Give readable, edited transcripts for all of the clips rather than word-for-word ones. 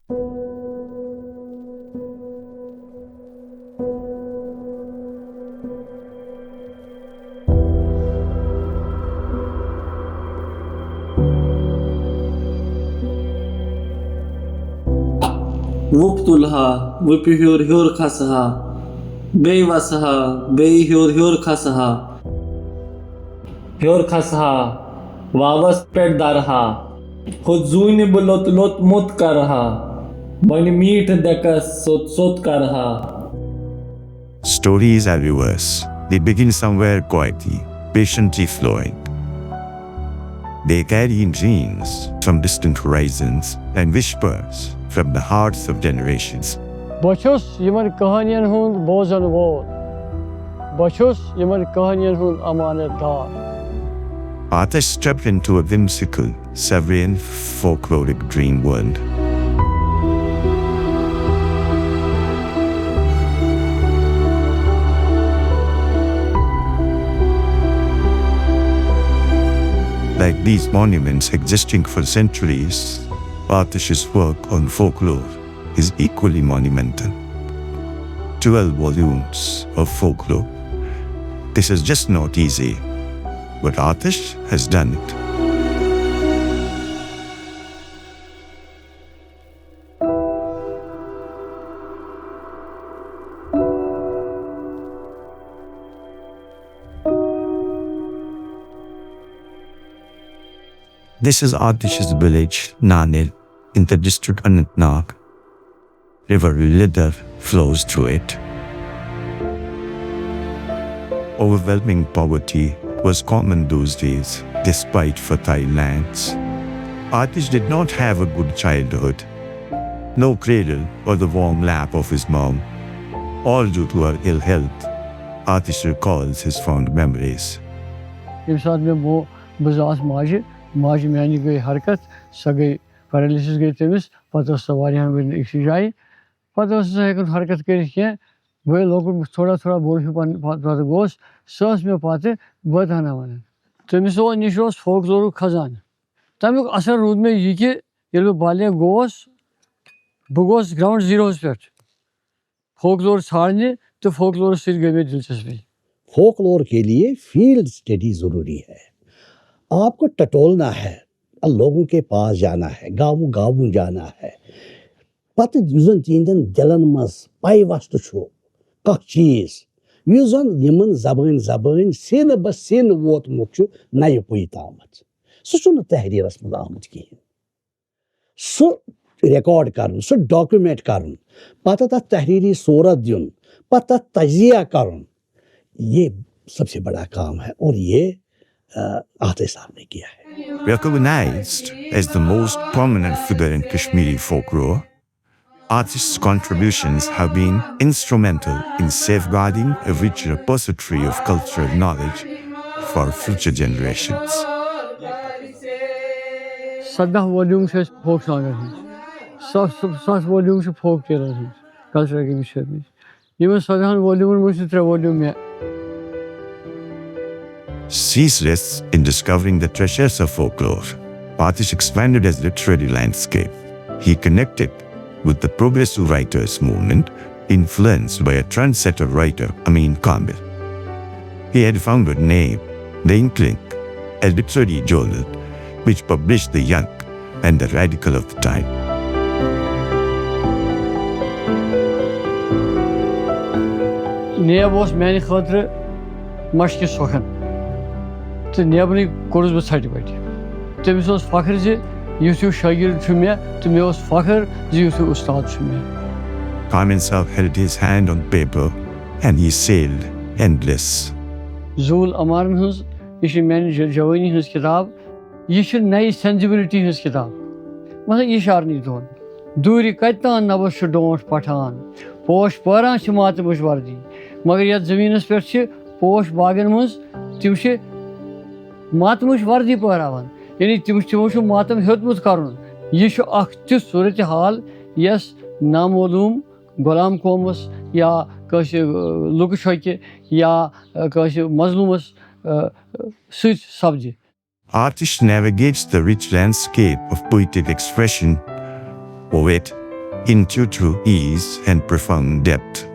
Wuptulha, Wupihur Hurkasaha, Beivasaha, Bei Hurkasaha, Hurkasaha, Vavas Peddarha, Huzuni Bulot Lot Mutkarha, Bani meet Dekas Sot Karha. Stories are reverse. They begin somewhere quietly, patiently flowing. They carry in dreams from distant horizons and whispers from the hearts of generations. Bachus yimar kahaniyan hund bozan wol. Bachus yimar kahaniyan hund amanatdar. Artists stepped into a whimsical, sovereign, folkloric dream world. Like these monuments existing for centuries, Atish's work on folklore is equally monumental. 12 volumes of folklore. This is just not easy, but Atish has done it. This is Atish's village, Nanil, in the district Anantnag. River Lidar flows through it. Overwhelming poverty was common those days, despite fertile lands. Atish did not have a good childhood. No cradle or the warm lap of his mom. All due to her ill health. Atish recalls his fond memories. Maji मैंने गई हरकत सगई paralysis गई तेमिस पता सवारियां में एक जाई पता से एक हरकत करी के वे लोग थोड़ा थोड़ा बोल के पता गोस सांस में पाते बताना वाले तेमिस वो निशोस फोकलोर खजान तमिक असर रूद में ये कि ये लोग बाले गोस बुगोस ग्राउंड जीरो पे फोकलोर छाड़ने तो फोकलोर सिर गए दिलचस्पी फोकलोर के लिए फील्ड स्टडी जरूरी है आपको टटोलना है लोगों के पास जाना है गाँव गाँव जाना है पता युजन चीजन दिलन मस पाई वस्तु छो कह चीज युजन यमन जबान सिन बस सिन वोत मुछ नय पुई तामत सह तहरीरस मज आमत कहें सह रिकॉर्ड कर सह डॉक्यूमेंट कर पता तथ तहरीरी सूरत दिन पता तजिया कर ये सबसे बड़ा काम है और ये Atish साहब ने किया है. Recognized as the most prominent figure in Kashmiri folklore, Atish's contributions have been instrumental in safeguarding a rich repository of cultural knowledge for future generations. 17 volume से फोक सॉन्ग है 7 वॉल्यूम से फोक टेलर है culture के विषय में ये में 17 volume में मुझे 3 वॉल्यूम में Ceaseless in discovering the treasures of folklore, Atish expanded his literary landscape. He connected with the progressive writers movement, influenced by a trendsetter writer, Amin Kamil. He had founded NAME, The Inkling, a literary journal which published the young and the radical of the time. NAME was many khatre mashki sokhan. तो नेबरी course बस certified तमिस ओस फखर जे युसु शागिर्द छु मे तो मे ओस फखर जे युसु उस्ताद छु मे Kamil Sahib held his hand on paper and he sailed endless. Zul Amarn hus ये मैंने जवानी हंस किताब ये नई सेंसिबिलिटी हंस किताब मतलब ये शारनी दोन दूरी कतान नबस डोंट पठान पोश पारान मात मुश वर्दी मगर ये जमीनस पे पोश बागन मज तम मातमुश वर्दी पहरावान यानी तमो मातम हेतमुत करुन यह तिथ सूरत हाल यस नामोलूम गुलाम कौमस या लुक शोके या मजलूमस सब्जी. Atish navigates the rich landscape of poetic expression, poet, intuitive ease and profound depth.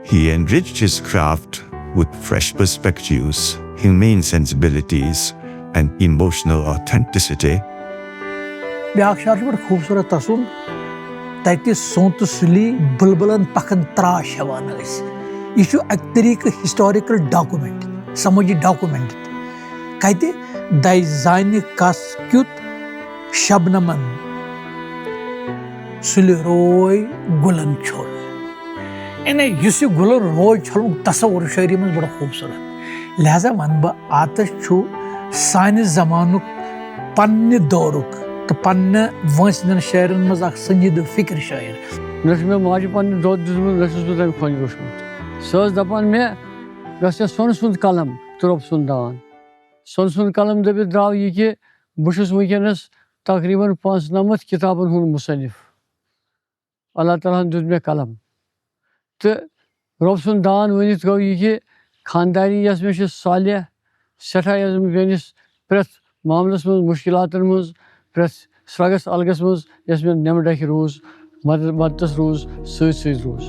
He enriched his craft with fresh perspectives, humane sensibilities, and emotional authenticity. Back शार बड़ खूबसूरत तसूल तति सोत सुली बुलबुलन पखन त्राश हेवान यह अक तरीक हिस्टोरिकल डॉक्यूमेंट समझ डॉक्यूमेंट कति दाय जान कस क्युत शबनमन सुल रोय गुलन छोल यानी इस गुलन रोय छोल तस्वुर शायरी में बड़ा खूबसूरत लिहाजा वन बह आतश सान जमानुक पन्ने दौरुक तो पन्ने वंसन शायरन मज संजीद फिक्र शायर मे माजि पन्ने दोद दिसमुत तम खोज वुचमुत सह दपान मे गसे सोन सुंद कलम त्रोप सुंद दान सोन सुंद कलम दबित द्राव यह कि बहुस वनस तकरीबन 95 किताबन हुंद मुसन्निफ अल्लाह ताला दुत मे कलम तो रोप सुंद दान वनित गो यह कि खानदानी यस मे सालिह सठा यस प्रेथ मामलस मज मुश्किलातन मज प्रेथ स्रगस अलगस मज यस मे नम डख रूज मदतस रूज सत रूज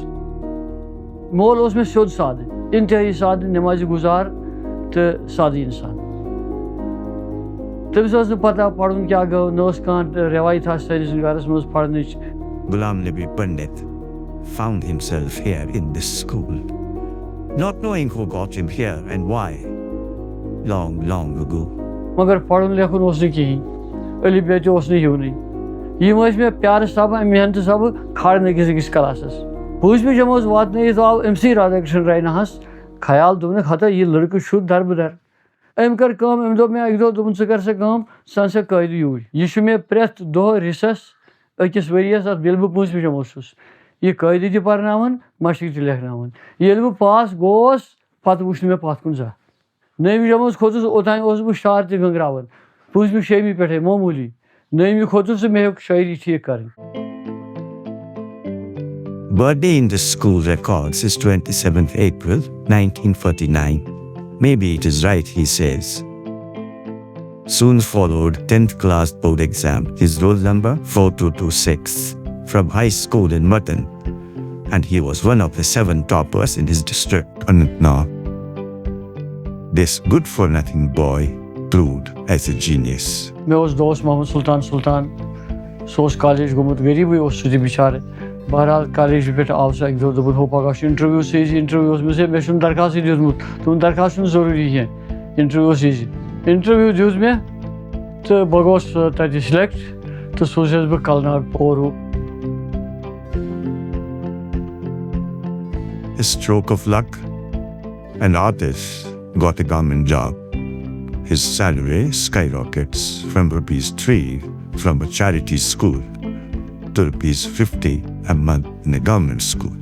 मोल उस मे सोद साद इंतहाई साद नमाज गुजार तो साद इंसान तमिस पता पढ़न क्या गो न रवायत सानिस गरस मज पढ़न Ghulam Nabi Pandit found himself here in this school, not knowing who got him here and why. Long ago. मगर पढ़न लेखन उस कहीं अली बेच उस ह्यून यम मे प्यार सब मेहनत सब खड़ अकिस क्लासस 5वीं जमात वात आव अमसी राधाकृष्ण रायनाहस ख्याल दोन हता यह लड़क शुद्ध दरबदर अम कर अम दो मे अक दोपन स कर सन सा कयद यूर यह मे प्रेथ दो रिसस अकिस वरियस ये बह 5वीं जमात यह कयद तह पर्नावन मशक तह लेखनावन ये बह पास गोस पत वुच मे पत कुन जा 9वीं जमात खोतुस ओतान बह शार तह गंगरावन 5वीं 6वीं पे मामूली 9वीं खोतुस मे हेक शायरी ठीक कर Birthday in the school records is 27th April 1949. Maybe it is right, he says. Soon followed 10th class board exam, his roll number 4226 from high school in Mutton, and he was one of the 7 toppers in his district, Anantnag. This good-for-nothing boy proved as a genius. मे दोस्त मोहम्मद सुल्तान so college गोमुत गरीब सह बिचार बहरहाल college पे आव सह अक दोपन हो पगह इंटरव्यू से मे दरखास्त दितमुत तुम दरखास्त जरूरी कह इंटरव्यू दित मे तो बह गोस तत सिलेक्ट तो सोचस बह कलनाग और A stroke of luck, an artist got a government job. His salary skyrockets from ₹3 from a charity school to ₹50 a month in a government school.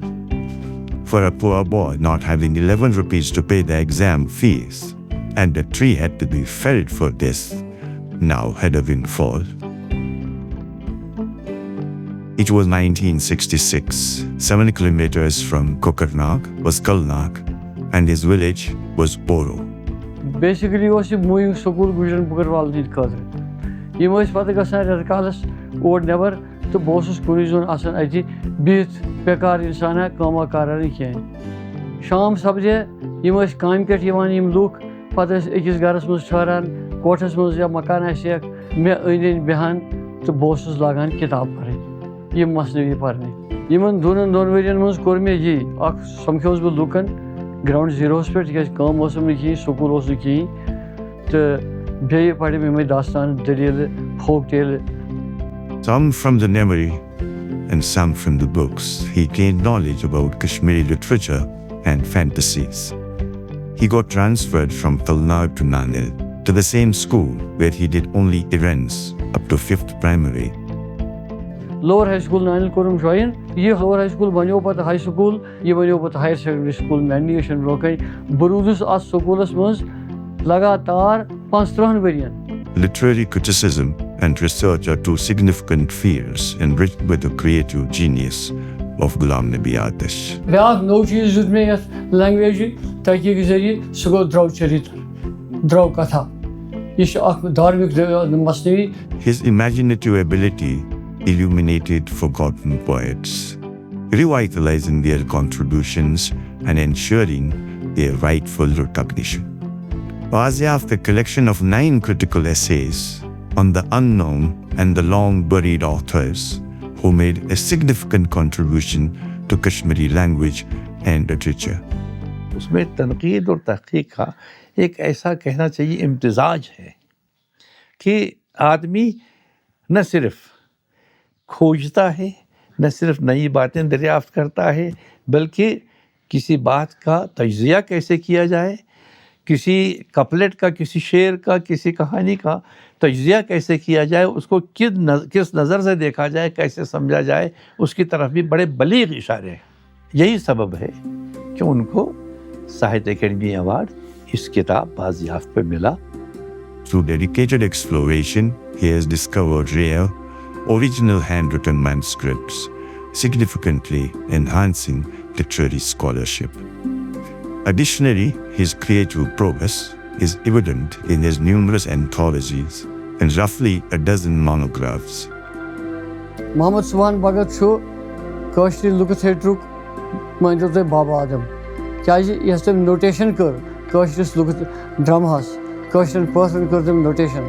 For a poor boy not having 11 rupees to pay the exam fees, and a tree had to be felled for this, now had a windfall. It was 1966. 7 kilometers from Kokarnag was Kalnag, and his village was Boro. Basically was यह moving school गुजरन बुकरवाल Hind खतर यम पे गसान रेत कालस और नबर तो बहस कुन zone अति बिहत बेकार इंसाना कमा कारा कहें शाम सपदे यम काम पे लूख पे अकिस गरस मज ठहरान कोठस मज या मकान मे अंद बेहान तो बहस लागान किताब पढ़ यह मसनवी पढ़ने इन दोन वरियन मज कोर मे यह समखोस बह लूकन ग्राउंड जीरोस पे कम कहें स्कूल कहें तो बे पढ़ मे दास्तान दलील folk tale Some from the memory and some from the books, he gained knowledge about Kashmiri literature and fantasies. He got transferred from Talnag to Nanil to the same school where he did only errands up to 5th primary. Lower high school नानिल कोरम join यह lower high school बनो पे high school यह बनो पे higher secondary school मेडनिएशन रोकन बरूदस आ स्कूलस मज लगातार 35 वरियन Literary criticism and research are two significant fields enriched with the creative genius of Ghulam Nabi Atash. ब्याक नो चीज जुद में यस लैंग्वेज तहकीक के जरिए सो गो द्रव चरित्र द्रव कथा यह अख धार्मिक मसनवी His imaginative ability illuminated forgotten poets. revitalizing their contributions and ensuring their rightful recognition. Baziyaft, a collection of 9 critical essays on the unknown and the long-buried authors who made a significant contribution to Kashmiri language and literature. उसमें तनकीद और तहक़ीक़ का एक ऐसा कहना चाहिए इम्तिज़ाज है कि आदमी न सिर्फ खोजता है, न सिर्फ नई बातें दरियाफ़्त करता है, बल्कि किसी बात का तज्ज़िया कैसे किया जाए, किसी कपलेट का, किसी शेर का, किसी कहानी का तज्ज़िया कैसे किया जाए, उसको किस नज़र से देखा जाए, कैसे समझा जाए, उसकी तरफ भी बड़े बलीग़ इशारे हैं। यही सबब है कि उनको साहित्य अकेडमी अवार्ड इस किताब बाज़ियाफ़्त पे मिला। Through dedicated exploration, he has discovered rare, original handwritten manuscripts, significantly enhancing literary scholarship. Additionally, his creative progress is evident in his numerous anthologies and roughly a dozen monographs. Mohammad सुभान भगत छु Kashmir look थिएटरुक मानियो तो बाबा आदम क्या यह तम नोटेशन कर Kashmir look dramas Kashmir person कर तम notation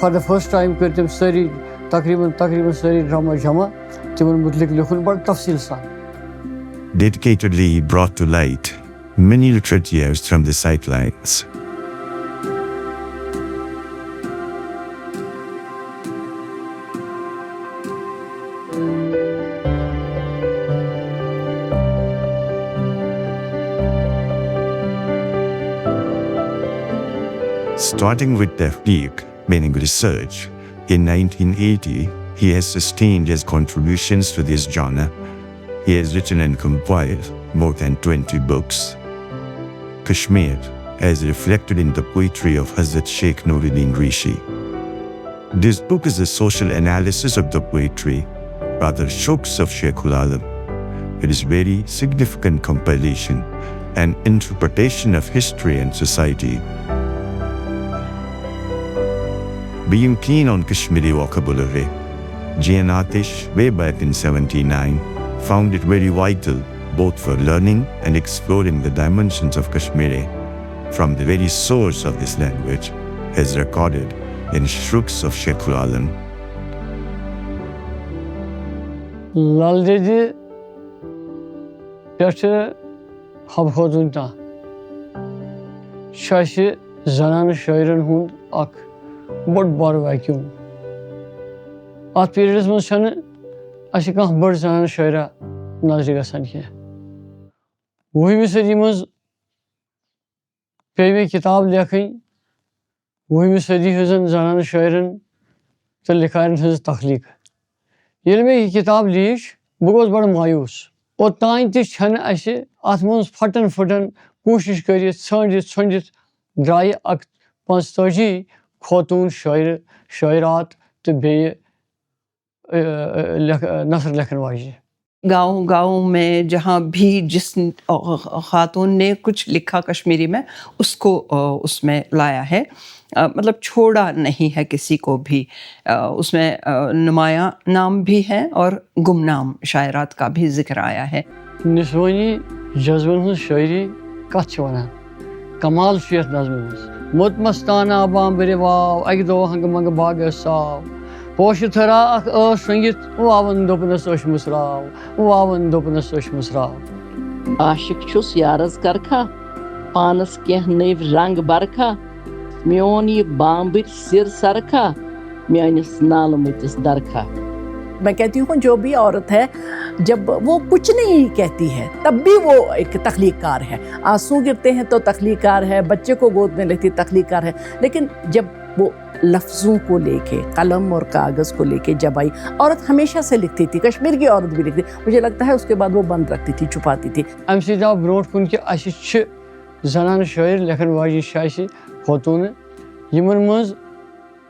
for the first time कर तम सारी तकरीबन सारी ड्रामा जमा तिमन मुतलिक लिखुन बड़ तफसील सान। Dedicatedly brought to light many literatures from the sidelines. Starting with Tahqiq, meaning research, in 1980, he has sustained his contributions to this genre. He has written and compiled more than 20 books. Kashmir, as reflected in the poetry of Hazrat Sheikh Nuruddin Rishi. This book is a social analysis of the poetry, rather Shuks of Sheikhul Alam. It is very significant compilation and interpretation of history and society. Being keen on Kashmiri vocabulary, G.N. Atish, way back in 1979, found it very vital both for learning and exploring the dimensions of Kashmiri from the very source of this language, as recorded in Shruks of Sheikhul Alam. लालदेजी पेश हबखोदुनता शाशि जनान Sharon हुंद अख बड़ बार vacuum अत periods मज छन अशि कह बड़ जनान शायरा नजर गसान कह 20वीं सदी मज पे किताब लेखन 20वीं सदी हजन जनान शायरन तो लिखारन हज तख्लीक ये मे किताब लीच बह गोस बड़ मायूस ओतान तन अत मज फटन फुटन कोशिश कर छंडित द्राय अख 45 खोतून शायरात तो बे नसर लेखन वाजे। गाँव में जहाँ भी जिस खातून ने कुछ लिखा कश्मीरी में उसको उसमें लाया है, मतलब छोड़ा नहीं है किसी को भी। उसमें नुमाया नाम भी है और गुमनाम शायरात का भी जिक्र आया है। निस्वानी जज्बन हज शायरी कथ वन कमाल यथ नज़म मुत मस्ताना बाम्बरे वाव अक दो हंग मंग बाग साव पोश थरा अख संगित वावन दोपनस ओश मुसराव वावन दोपनस ओश मुसराव। आशिक छुस यारस करखा पानस कह नव रंग बरखा म्योन ये बाम्बिर सिर सरखा म्यानिस नाल मतिस दरखा। मैं कहती हूँ जो भी औरत है जब वो कुछ नहीं कहती है तब भी वो एक तख्लीकार है। आंसू गिरते हैं तो तख्लीकार है, बच्चे को गोद में लेती तख्लीकार है, लेकिन जब वो लफ्ज़ों को लेके कलम और कागज़ को लेके जब आई, औरत हमेशा से लिखती थी, कश्मीर की औरत भी लिखती, मुझे लगता है उसके बाद वो बंद रखती थी, छुपाती थी। अम सीधा ब्रोट कुन के अशि जनान शायर लेखन वाजी शायशि खोतून यमन मज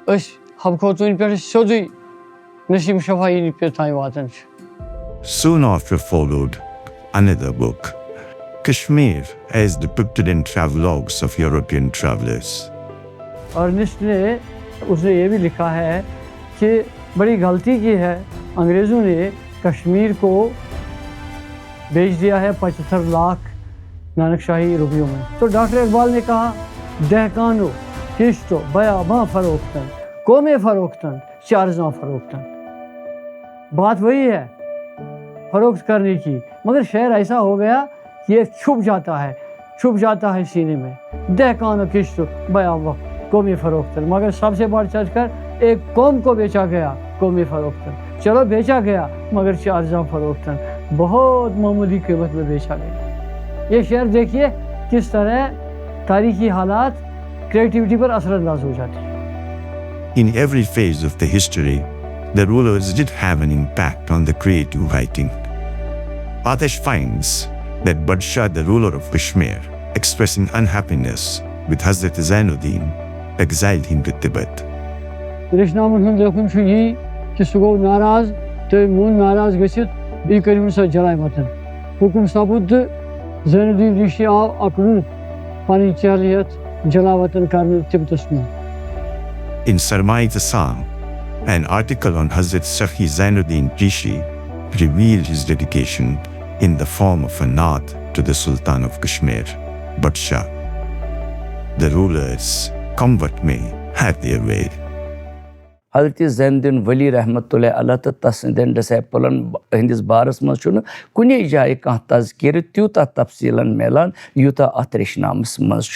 अस हब खोतून पे सोदुई नसीम शफाई पे ताई वातन। Soon after followed another book, Kashmir as depicted in travelogues of European travelers. Ernest ने उसने ये भी लिखा है कि बड़ी गलती की है अंग्रेज़ों ने कश्मीर को बेच दिया है 75 लाख नानक शाही रुपयों में। तो डॉक्टर इकबाल ने कहा दहकानो किश्तो बयाबां फरोख्तन कोमे फरोख्तन चारजा फरोख्तन। बात वही है फरोख्त करने की, मगर शेर ऐसा हो गया कि ये छुप जाता है सीने में। दहकानो किश्तो बयाबां कोमे फरोख्तन, मगर सबसे बढ़ चढ़ कर एक कौम को बेचा गया कोमे फरोख्तन। चलो बेचा गया मगर चारजा फरोख्तन, बहुत मामूली कीमत में बेचा गया। ये शेर देखिए किस तरह तारीखी हालात क्रिएटिविटी पर असरअंदाज हो जाते हैं। In every phase of the history, the rulers did have an impact on the creative writing. Atesh finds that Badshah, the ruler of Kashmir, expressing unhappiness with Hazrat Zainuddin, exiled him to Tibet. कृष्णामन हुन देखुन छु यी कि सु गो नाराज तो moon नाराज गसित B करिम स जलाय मतन हुकुम सबूत ज़ैनुद्दीन ऋषि आव अकलू पानी चालियत जलावतन करने तिब्बत में। In Sarmai Assam, an article on Hazrat Sakhi Zainuddin Rishi revealed his dedication in the form of a nod to the Sultan of Kashmir, Badshah. The rulers, come what may, had their way. हज़रत ज़ैनुद्दीन वली रहमतुल्लाह अलैह तो तस्दीन डिसाइपलन हंदिस बारस मज कुने जाए कह तज़किर त्यूता तफसीलन मिलान Utah अत रेशनामस मज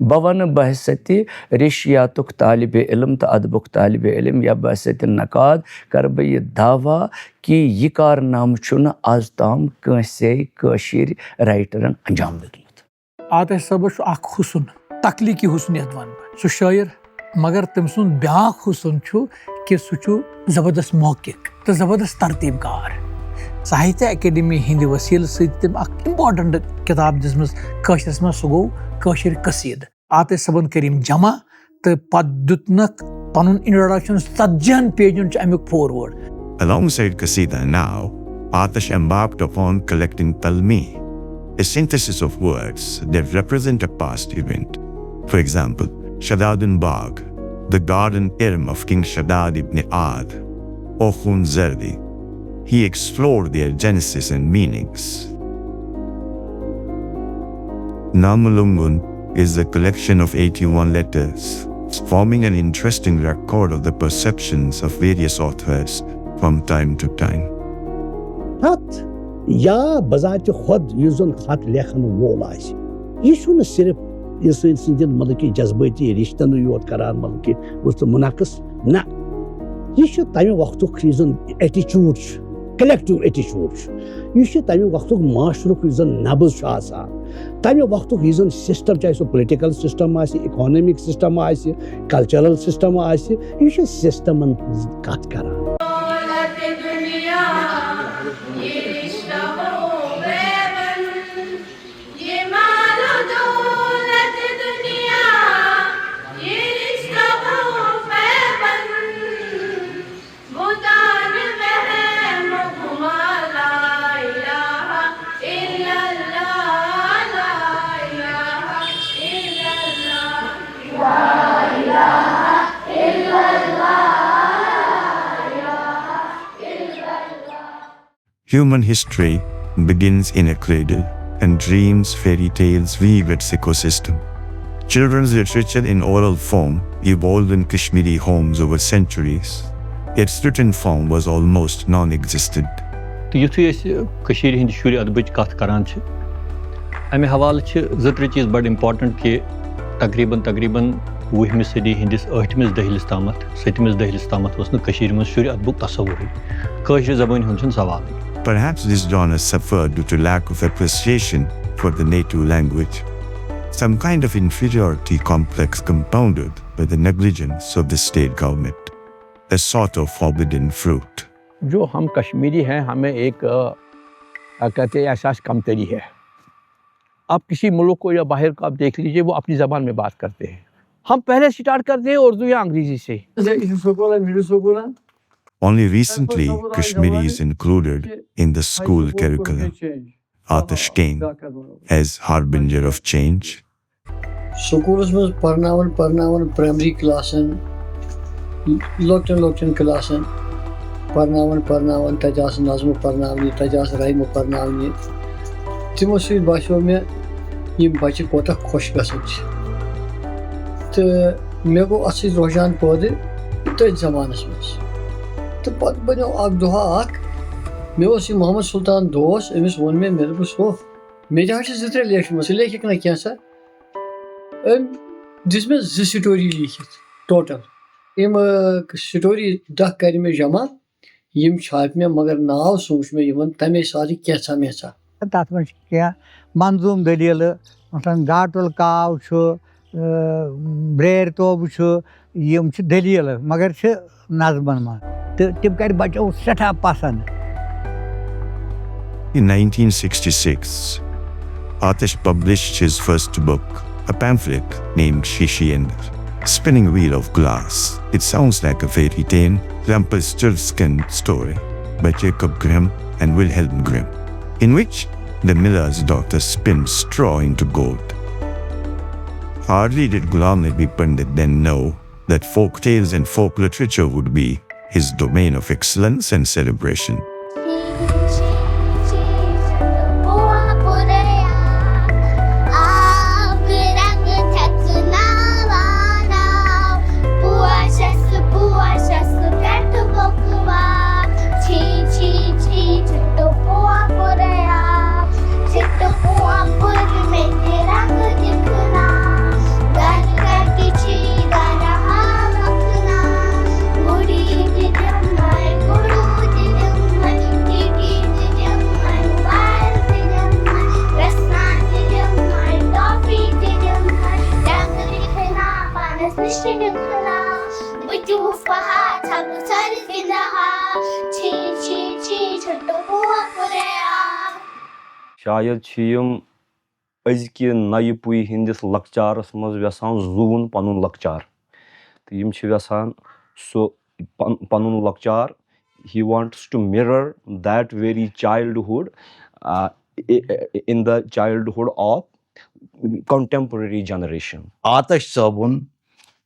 बह वन बहसति रेशियातुक तालिब इल्म तो अदबुक तालिब इल्म या बहसति नकाद कर बह यह दावा कि यह कारनाम आज ताम कंसे कशीर राइटरन अंजाम दितमुत। आतिश सब हुसन तख्लीकी हुसनियत वन सह शायर, मगर तम सुन ब्याक हुसन कि सह जबरदस्त मौकिक तो जबरदस्त तरतीबकार। साहित्य अकेडमी हिंद वसील सम इम्पॉर्टेंट किताब दिसम कशरस मज सह गो कशीर कसीद। आतिश सबन करीम जमा तो पत दुतनक पनुन इंट्रोडक्शन 70 पेजन अमुक forward. Alongside Qasida now, Atesh embarked upon collecting Talmi, a synthesis of words that represent a past event. For example, Shadadun Bagh, the garden ilm of King Shaddad ibn Ad, or Khun Zardi. He explored their genesis and meanings. Namulungun is a collection of 81 letters, forming an interesting record of the perceptions of various authors from time to time. खत या बजात खुद use जन खत लेखन वोल आसि यह सिर्फ मतलब कि जज्बाती रिश्तन योत करान मतलब कि उस मुनाकिस ना यह तमें वक्त एटीट्यूड कलेक्टिव एटीट्यूड यह तमें वक्त माशरुक नब्ज तमें वक्त सिस्टम चाहे so political system economic system cultural system यह सिस्टमन कत करान। Human history begins in a cradle, and dreams, fairy tales weave its ecosystem. Children's literature in oral form evolved in Kashmiri homes over centuries. Its written form was almost non-existent. तो युथुई कशीर हिंद शुर अदबच कथ करान अमे हवाल जत्र चीज़ बड़ important कि तकरीबन 20वीं सदी हिंदिस 8मिस दहलिस तामत 7मिस दहलिस तामत वस कशीर मज शुर अदबुक तसव्वुर कशीर ज़बान हुंद सवाल। Perhaps this genre suffered due to lack of appreciation for the native language, some kind of inferiority complex compounded by the negligence of the state government, a sort of forbidden fruit. जो हम कश्मीरी हैं हमें एक कहते हैं एहसास कमतरी है। आप किसी मुल्क को या बाहर को आप देख लीजिए, वो अपनी ज़बान में बात करते हैं। हम पहले स्टार्ट करते हैं उर्दू या अंग्रेजी से। Only recently, Kashmiri is included in the school curriculum. Atesh came as harbinger of change. Schools में पढ़नावन प्राइमरी क्लासन लोटन क्लासन पढ़नावन तजास नज़्म पढ़नावनी तजास राइम पढ़नावनी तिमो सु बासो में यम बच्चे कोता खुश गसन तो मे गो अस रुझान पौधे तथ जमानस मज तो पत बनो अख दुहा अख मे मोहम्मद सुल्तान दोस अमिस वोन मे दोस हो मे जहाँ त्रे लेखम सह लेखिक ना क्या अम दिस मे 2 स्टोरी लिखित टोटल यम स्टोरी 10 कर मे जमा यम छाप मे मगर नाव सोच मे यमन तमे सारी कैसा मेसा तथ मन क्या मंजूम दलील मसलन गाटुल काव ब्रेर तोब यम दलील मगर नज़मन मन तो तम कर बचो सठा पसंद. In 1966, Aatish published his first book, a pamphlet named Shishiender, Spinning Wheel of Glass. It sounds like a fairy tale, Rumpelstiltskin story by Jacob Grimm and Wilhelm Grimm, in which the miller's daughter spins straw into gold. Hardly did Ghulam Nabi Pandit then know that folk tales and folk literature would be his domain of excellence and celebration. शायद यम अजक नये पुई हंदिस लकचारस मज यसान जून पनुन लकचार तो यम यसान सो Panun लकचार he wants to mirror that very childhood in the childhood of contemporary generation. आतिश साबुन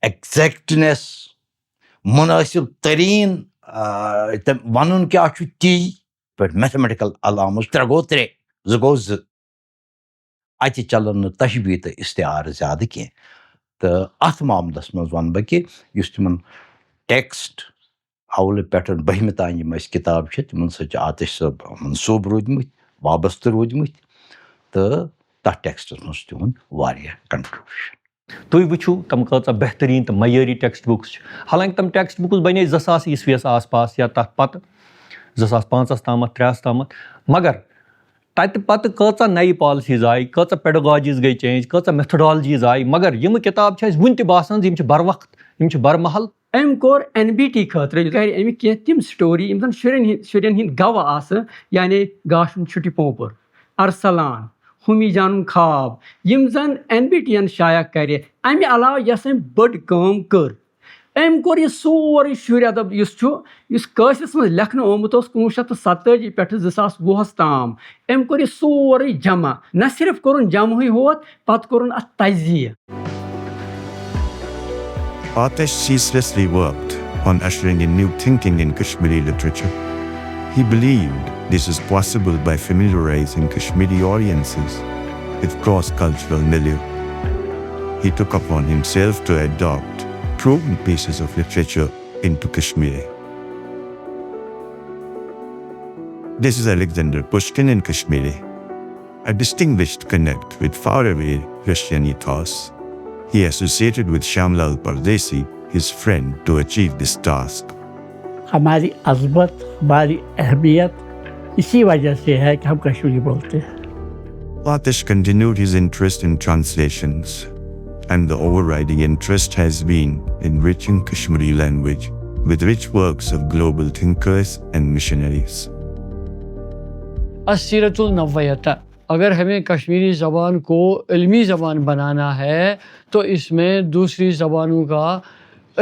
exactness मुनासिब तरीन one क्या ती पे मैथमेटिकल अलाम 3 गो 3 2 गो 2 अत चलन तशबीह तो इस्तेआर ज्यादा कह तो अत मामलस मज वन बह कि तिमन टेक्स्ट अवल पे 12वीं तान किताब तिमन सह आतिश साहब मनसूब रूदमत वाबस्त रूदमत तो तथ टेक्स्टस मज तिहन कंट्रीब्यूशन. तुम वो तम कचा बेहतरीन तो मयारी टेक्स्ट बुक्स हालांकि तम टेक्स्ट बुक्स बने 2000 ईस्वीस आस पास या तथ पत 2005 ताम 3 ताम मगर तत पत कचा नई पॉलिसीज आई कचा पेडागॉजीज गई चेंज कचा मेथडोलॉजीज आई मगर यम किताब वन ति बासान यम बर वक्त बरमहल. अम कोर NBT खतर कर अमिक कह तम स्टोरी यम शुरन हिंद गव आस यानी गाशन छुट्टी पोपुर अरसलान हुमी जानून खाब यम जन NBT शाया कर अमे अलाव यस बड़ काम कर अम कोर यह सोरे शुर अदब कशरस मज लेखन आमुत 1987 पे 2020 ताम अम कोर यह सोरे जमा न सिर्फ कोर जमा होत पत कोर अत तजिया. Aatish ceaselessly worked on ushering in new thinking in Kashmiri literature. He believed this is possible by familiarizing Kashmiri audiences with cross-cultural milieu. He took upon himself to adopt proven pieces of literature into Kashmiri. This is Alexander Pushkin in Kashmiri, a distinguished connect with faraway Russian ethos. He associated with Shyamlal Pardesi, his friend, to achieve this task. हमारी अज़मत हमारी अहमियत इसी वजह से है कि हम कश्मीरी बोलते हैं. Aatish continued his interest in translations, and the overriding interest has been enriching Kashmiri language with rich works of global thinkers and missionaries. अस्सीरतुल नव्वयता अगर हमें कश्मीरी ज़बान को इल्मी ज़बान बनाना है तो इसमें दूसरी ज़बानों का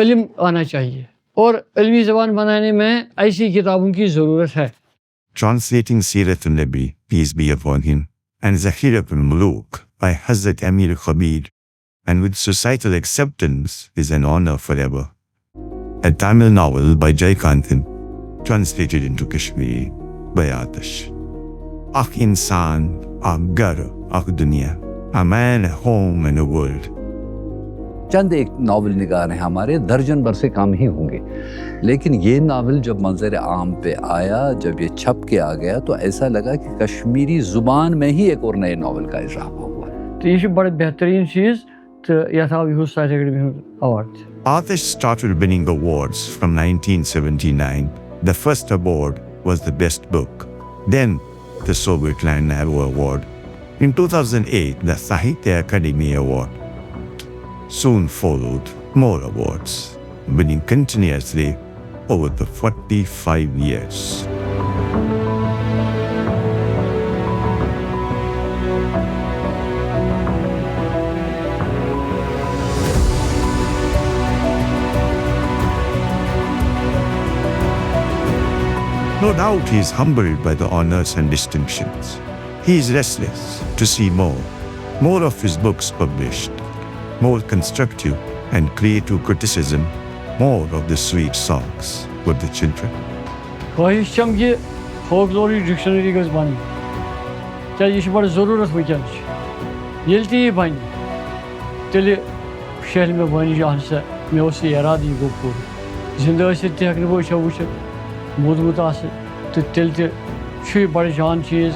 इल्म आना चाहिए और इल्मी ज़बान बनाने में ऐसी किताबों की ज़रूरत है. Translating Sirat al-Nabi, peace be upon him, and Zakhirat al-Muluk by Hazrat Amir Khabir, and with societal acceptance, is an honor forever. A Tamil novel by Jaikanthan, translated into Kashmiri by Aatish. Akh insan, akh gar, akh dunya. A man, a home and a world. चंद एक novel निगार हैं हमारे, दर्जन भर से कम ही होंगे, लेकिन ये novel जब मंजर आम पे आया, जब ये छप के आ गया, तो ऐसा लगा कि कश्मीरी ज़ुबान में ही एक और नए नावल का इजाफा हुआ। तो ये बड़े बेहतरीन चीज़ तो यह था भी साहित्य अकादमी award. Artish started winning awards from 1979. The first award was the best book. Then the Soviet Land Nehru Award. In 2008, the Sahitya Akademi Award. Soon followed more awards, winning continuously over the 45 years. No doubt he is humbled by the honors and distinctions. He is restless to see more of his books published, more constructive and creative criticism, more of the sweet songs for the children. ख्वाहिश छम कि फोकलोरी dictionary गज बन क्या ये बड़ ज़रूरत वुनकन ये ती बन तेल शहर में बन जहाँ से मे इराद यह गो पूर जिंदा तक वो वो मूदमत तो तेल बड़ जान चीज़